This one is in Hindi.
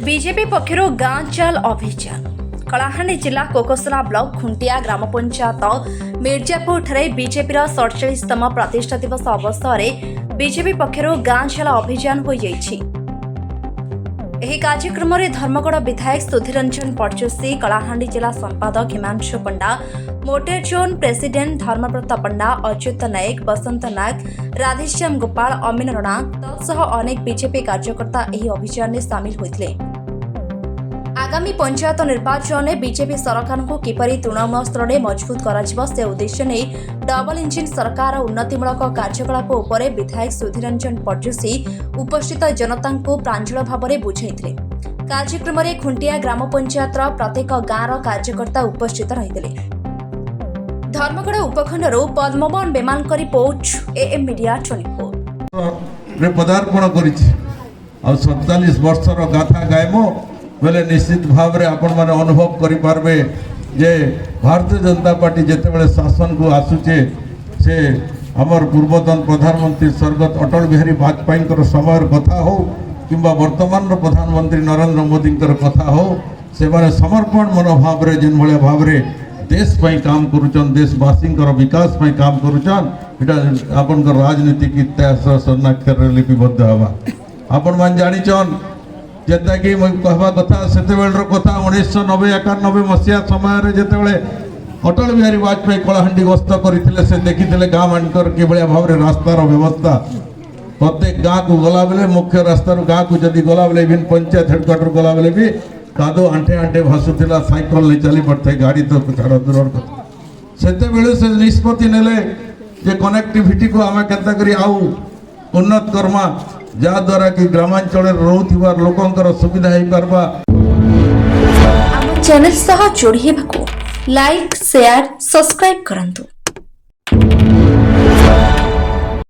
बीजेपी पक्षर गाँ चल अभियान कलाहांडी जिला कोकसरा ब्लॉक खुंटिया ग्राम पंचायत मिर्जापुर ठारे बीजेपी 47तम प्रतिष्ठा दिवस अवसर में बीजेपी पक्षर गाँ चल अभियान हो जाइछि। एही कार्यक्रम में धर्मगढ़ विधायक सुधीररंजन पट्टोसी, कलाहांडी जिला संपादक हिमांशु पंडा, मोटेर जोन प्रेसिडेंट धर्मव्रत पंडा, अच्युत नायक, बसंत नायक, राधेश्याम गोपाल, अमीन रणा तत्सह अनेक बीजेपी कार्यकर्ता एही अभियान में सामिल होइथिले। आगामी पंचायत निर्वाचन में बीजेपी सरकार को किपरि तृणमूल स्तर में मजबूत करा से उद्देश्य नहीं डबल इंजिन सरकार उन्नतिमूलक कार्यकलाप उपरे विधायक सुधीररंजन पट्टोसी उपस्थित जनता को प्रांजल भाव में बुझाइथिले। कार्यक्रम में खुंटिया ग्राम पंचायत प्रत्येक गाँव कार्यकर्ता उपस्थित रहिथिले। धर्मगढ़ उपखंड पद्मवन बेमानकर रिपोर्ट एएम मीडिया 24 पदार्पण कर 47 वर्षर गाथा गायम बेले निश्चित भाव में आपण माने अनुभव करि पारबे जे भारतीय जनता पार्टी जेतेबेले शासन को आसुचे से हमर पूर्वतन प्रधानमंत्री स्वर्गत अटल बिहारी वाजपेयी समय कथा हो किंबा वर्तमान प्रधानमंत्री नरेंद्र मोदी कथा हो से माने समर्पण मनोभाव रे जिन भले भाव रे देश पई काम करूचन, देशवासी विकास पई काम करूचन। एटा आपन राजनीतिक इतिहास स्वर्णाक्षर रे लिपिबद्ध हवा। आपण मान जानिचन जेता कि कहवा कथा सेतेबेलर कथा 1990-91 मसीहा समय जेतेबेले अटल बिहारी वाजपेयी कलाहांडी गस्त करथिले से देखिथिले गाँ मानकर कि भलिया भाव रे रास्तार व्यवस्था प्रत्येक गाँ को गला बेले मुख्य रास्तार गाँ को जदि गला बेले इवन पंचायत हेडक्वार्टर गला बेले भी कादो आंटे आंटे भासुथिला, साइकल नहीं चली पड़थे, गाड़ी तो छाड़ दूर कथा। सेतेबेले से निष्पत्ति नेले जे कनेक्टिविटी को आमे केनता करी आउ उन्नत करमा जा द्वारा कि ग्रामांचल रोथिबार लोकंकर सुविधा हे परबा। हम चैनल सह जोड़ी हेबाकू लाइक, शेयर, सब्सक्राइब करंतु।